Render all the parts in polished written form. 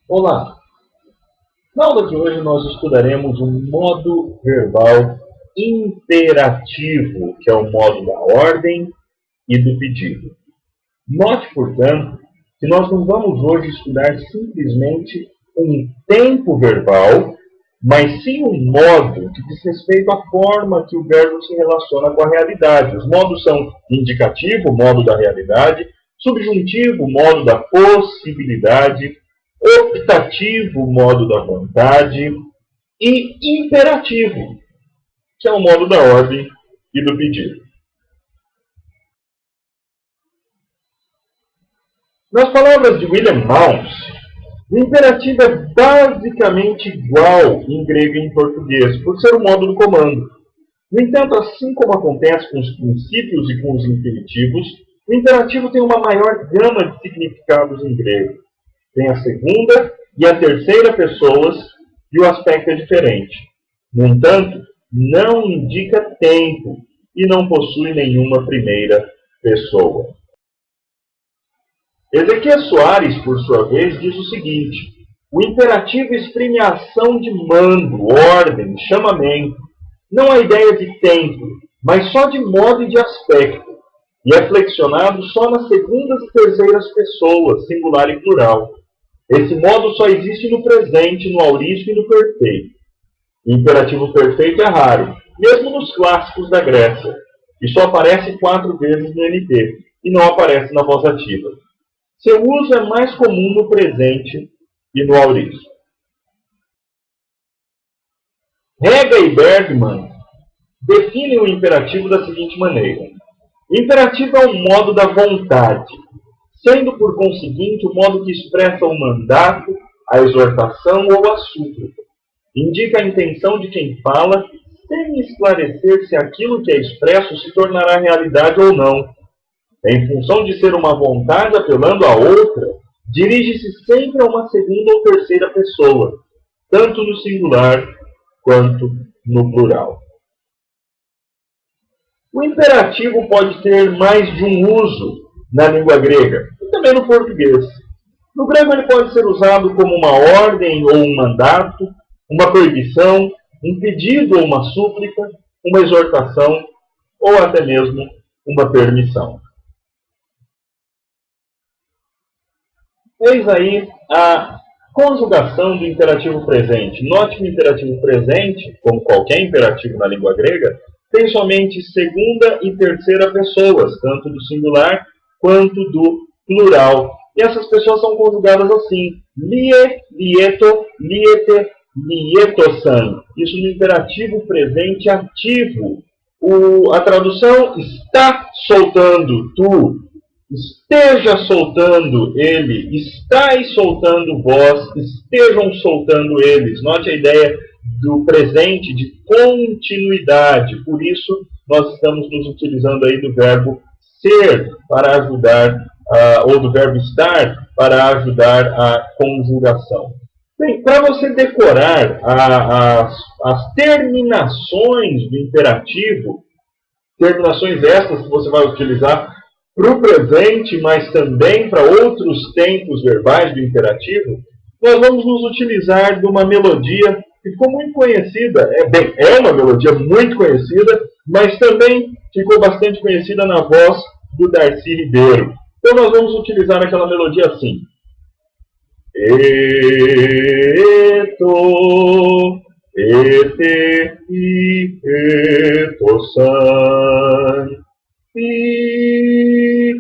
Olá! Na aula de hoje nós estudaremos o modo verbal imperativo, que é o modo da ordem e do pedido. Note, portanto, que nós não vamos hoje estudar simplesmente um tempo verbal, mas sim um modo que diz respeito à forma que o verbo se relaciona com a realidade. Os modos são indicativo, modo da realidade, subjuntivo, modo da possibilidade, optativo, modo da vontade, e imperativo, que é o modo da ordem e do pedido. Nas palavras de William Maltz, o imperativo é basicamente igual em grego e em português, por ser o modo do comando. No entanto, assim como acontece com os princípios e com os infinitivos, o imperativo tem uma maior gama de significados em grego. Tem a segunda e a terceira pessoas e o aspecto é diferente. No entanto, não indica tempo e não possui nenhuma primeira pessoa. Ezequias Soares, por sua vez, diz o seguinte: o imperativo exprime a ação de mando, ordem, chamamento. Não a ideia de tempo, mas só de modo e de aspecto. E é flexionado só nas segundas e terceiras pessoas, singular e plural. Esse modo só existe no presente, no aorista e no perfeito. O imperativo perfeito é raro, mesmo nos clássicos da Grécia, e só aparece 4 vezes no NT, e não aparece na voz ativa. Seu uso é mais comum no presente e no aorista. Hega e Bergman definem o imperativo da seguinte maneira: o imperativo é um modo da vontade, sendo, por conseguinte, o modo que expressa o mandato, a exortação ou a súplica. Indica a intenção de quem fala, sem esclarecer se aquilo que é expresso se tornará realidade ou não. Em função de ser uma vontade apelando a outra, dirige-se sempre a uma segunda ou terceira pessoa, tanto no singular quanto no plural. O imperativo pode ter mais de um uso na língua grega e também no português. No grego ele pode ser usado como uma ordem ou um mandato, uma proibição, um pedido ou uma súplica, uma exortação ou até mesmo uma permissão. Eis aí a conjugação do imperativo presente. Note que o imperativo presente, como qualquer imperativo na língua grega, tem somente segunda e terceira pessoas, tanto do singular quanto do plural. E essas pessoas são conjugadas assim: lie, lieto, liete, lietosan. Isso no imperativo presente ativo. A tradução: está soltando tu, esteja soltando ele, estáis soltando vós, estejam soltando eles. Note a ideia do presente de continuidade. Por isso, nós estamos nos utilizando aí do verbo ser para ajudar, ou do verbo estar para ajudar a conjugação. Bem, para você decorar as terminações do imperativo, terminações estas que você vai utilizar para o presente, mas também para outros tempos verbais do imperativo, nós vamos nos utilizar de uma melodia que ficou muito conhecida. É uma melodia muito conhecida, mas também ficou bastante conhecida na voz do Darcy Ribeiro. Então nós vamos utilizar aquela melodia assim. Eto, ete, eto, san. E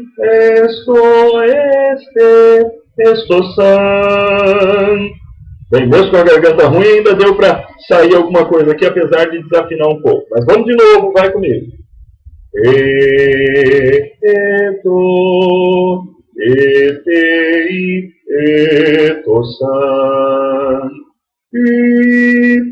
esto san. Bem, mesmo com a garganta ruim, ainda deu para sair alguma coisa aqui, apesar de desafinar um pouco. Mas vamos de novo, vai comigo. Eto, ete, eto san. E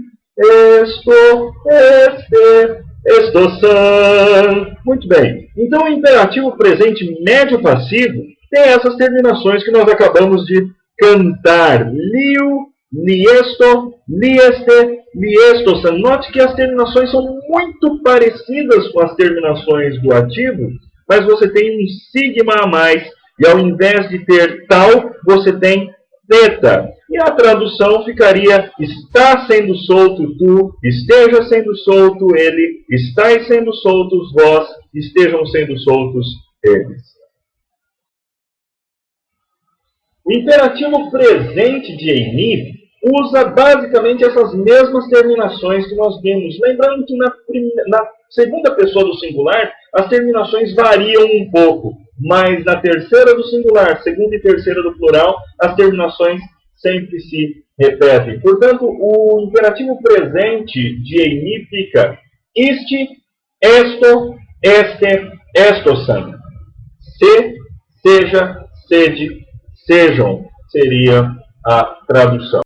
esto san. Muito bem. Então, o imperativo presente médio passivo tem essas terminações que nós acabamos de cantar. Liu, liesto, lieste, liesto san. Note que as terminações são muito parecidas com as terminações do ativo, mas você tem um sigma a mais. E ao invés de ter tal, você tem teta. E a tradução ficaria: está sendo solto tu, esteja sendo solto ele, estáis sendo soltos vós, estejam sendo soltos eles. O imperativo presente de Eni usa basicamente essas mesmas terminações que nós vimos. Lembrando que na segunda pessoa do singular, as terminações variam um pouco, mas na terceira do singular, segunda e terceira do plural, as terminações sempre se repetem. Portanto, o imperativo presente de Eni fica: isti, esto, este, estosan. Se, seja, sede, sejam, seria a tradução.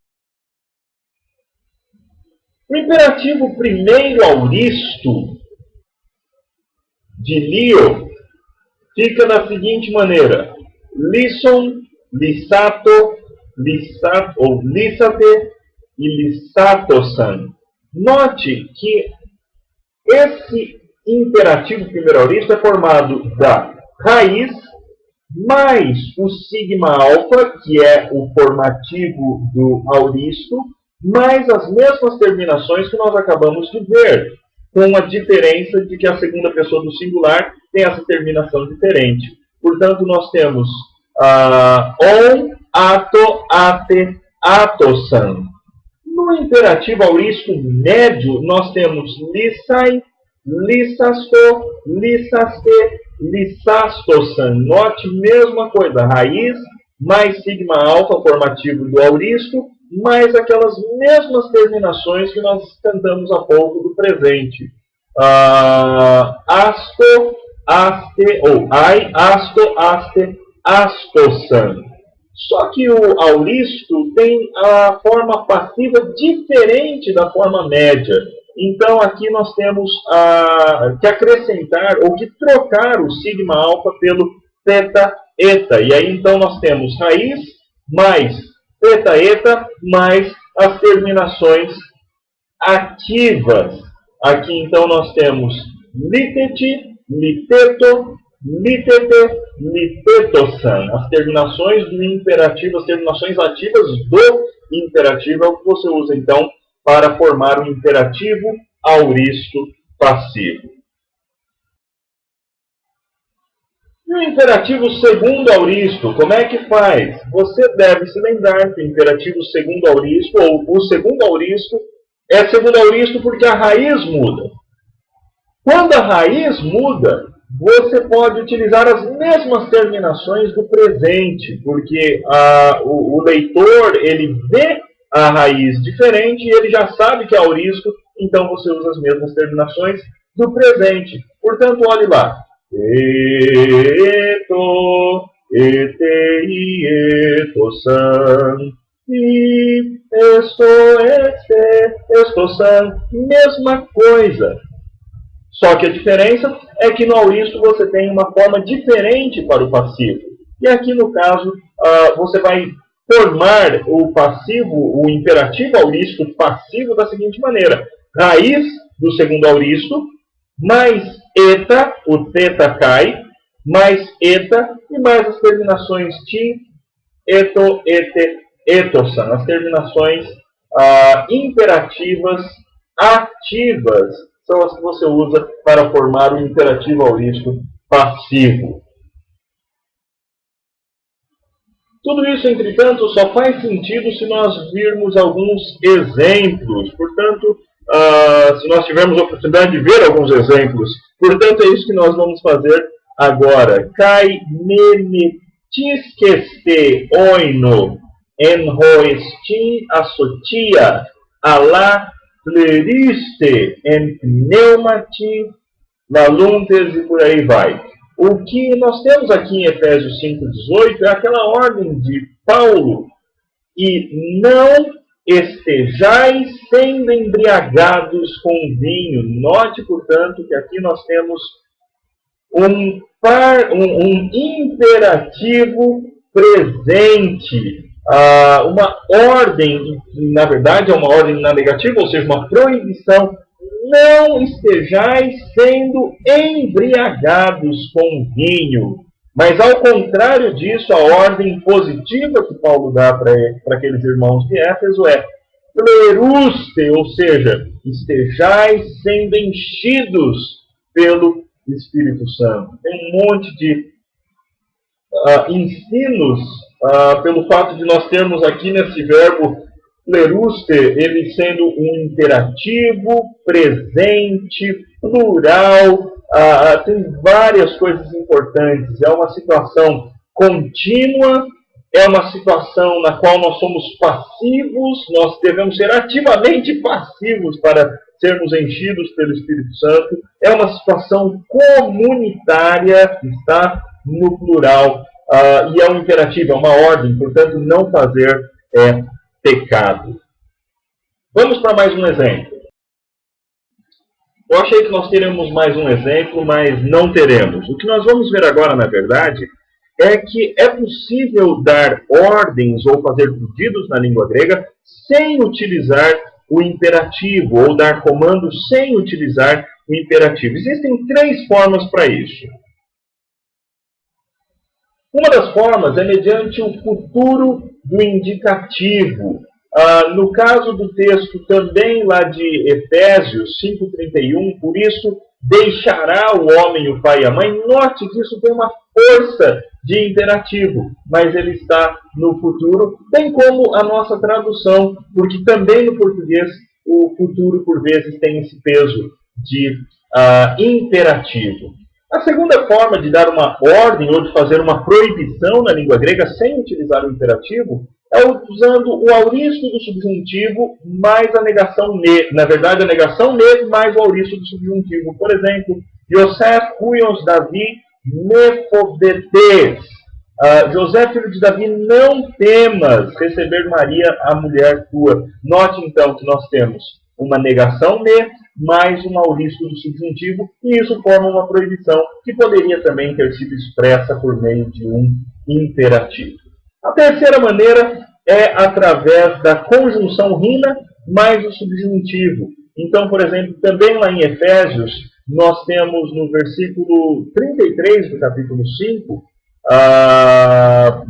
O imperativo primeiro auristo de Lio fica da seguinte maneira: lison, lisato, lisat, ou lisate e lisatosan. Note que esse imperativo primeiro auristo é formado da raiz mais o sigma alfa, que é o formativo do auristo, mais as mesmas terminações que nós acabamos de ver, com a diferença de que a segunda pessoa do singular tem essa terminação diferente. Portanto, nós temos on, ato, ate, atosan. No imperativo auristo médio, nós temos lissai, lissasto, lissaste, lissastosan. Note, mesma coisa, raiz mais sigma alfa, formativo do auristo, mais aquelas mesmas terminações que nós cantamos há pouco do presente. Asto, aste, ou ai, asto, aste, astosan. Só que o auristo tem a forma passiva diferente da forma média. Então, aqui nós temos que acrescentar ou que trocar o sigma alfa pelo teta eta. E aí, então, nós temos raiz mais teta eta mais as terminações ativas. Aqui, então, nós temos litete, liteto, litete, litetosan. As terminações do imperativo, as terminações ativas do imperativo é o que você usa, então, para formar o imperativo auristo passivo. E o imperativo segundo auristo, como é que faz? Você deve se lembrar que o imperativo segundo auristo, ou o segundo auristo, é segundo auristo porque a raiz muda. Quando a raiz muda, você pode utilizar as mesmas terminações do presente, porque o leitor ele vê a raiz diferente e ele já sabe que é auristo, então você usa as mesmas terminações do presente. Portanto, olhe lá. Eto, ete, etosan, e esto, este, estosan. Mesma coisa. Só que a diferença é que no auristo você tem uma forma diferente para o passivo. E aqui, no caso, você vai formar o passivo, o imperativo auristo passivo da seguinte maneira: raiz do segundo auristo, mais eta, o teta cai, mais eta, e mais as terminações ti, eto, ete, etosan. As terminações imperativas ativas são as que você usa para formar o imperativo auristo passivo. Tudo isso, entretanto, só faz sentido se nós virmos alguns exemplos. Portanto, se nós tivermos a oportunidade de ver alguns exemplos. Portanto, é isso que nós vamos fazer agora. Kai menetisqueste oino enhoestin assotia alá pleriste en pneumati valuntes e por aí vai. O que nós temos aqui em Efésios 5,18 é aquela ordem de Paulo: e não estejais sendo embriagados com vinho. Note, portanto, que aqui nós temos um imperativo presente, uma ordem, na verdade é uma ordem na negativa, ou seja, uma proibição: não estejais sendo embriagados com vinho. Mas, ao contrário disso, a ordem positiva que Paulo dá para aqueles irmãos de Éfeso é pleruste, ou seja, estejais sendo enchidos pelo Espírito Santo. Tem um monte de ensinos pelo fato de nós termos aqui nesse verbo pleruste, ele sendo um imperativo, presente, plural, tem várias coisas importantes. É uma situação contínua, é uma situação na qual nós somos passivos, nós devemos ser ativamente passivos para sermos enchidos pelo Espírito Santo. É uma situação comunitária, está no plural, e é um imperativo, é uma ordem, portanto, não fazer é pecado. Vamos para mais um exemplo. Eu achei que nós teríamos mais um exemplo, mas não teremos. O que nós vamos ver agora, na verdade, é que é possível dar ordens ou fazer pedidos na língua grega sem utilizar o imperativo, ou dar comandos sem utilizar o imperativo. Existem 3 formas para isso. Uma das formas é mediante o futuro do indicativo. No caso do texto também lá de Efésios 5,31, por isso deixará o homem o pai e a mãe. Note que isso tem uma força de imperativo, mas ele está no futuro, bem como a nossa tradução, porque também no português o futuro por vezes tem esse peso de imperativo. A segunda forma de dar uma ordem ou de fazer uma proibição na língua grega sem utilizar o imperativo é usando o auristo do subjuntivo mais a negação ne. Na verdade, a negação ne mais o auristo do subjuntivo. Por exemplo, Yosef huios Davi nefobetes. José, filho de Davi, não temas receber Maria, a mulher tua. Note, então, que nós temos uma negação ne mais um auristo do subjuntivo, e isso forma uma proibição que poderia também ter sido expressa por meio de um imperativo. A terceira maneira é através da conjunção rina mais o subjuntivo. Então, por exemplo, também lá em Efésios, nós temos no versículo 33 do capítulo 5,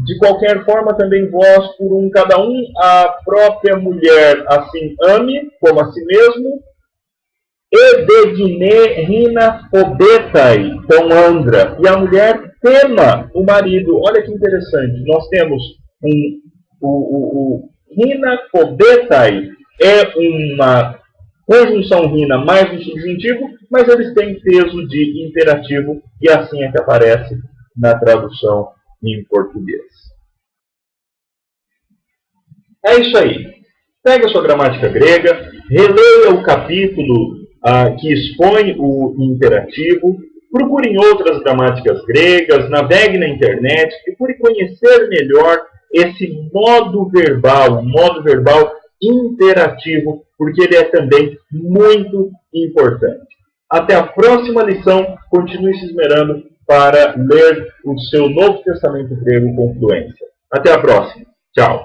de qualquer forma também vós, por um cada um, a própria mulher assim ame, como a si mesmo, e dedine rina fobetai, então andra, e a mulher tema o marido. Olha que interessante, nós temos o rina fobetai, é uma conjunção rina mais um subjuntivo, mas eles têm peso de imperativo, e assim é que aparece na tradução em português. É isso aí. Pega a sua gramática grega, releia o capítulo que expõe o imperativo, procure em outras gramáticas gregas, navegue na internet, procure conhecer melhor esse modo verbal imperativo, porque ele é também muito importante. Até a próxima lição, continue se esmerando para ler o seu Novo Testamento grego com fluência. Até a próxima. Tchau.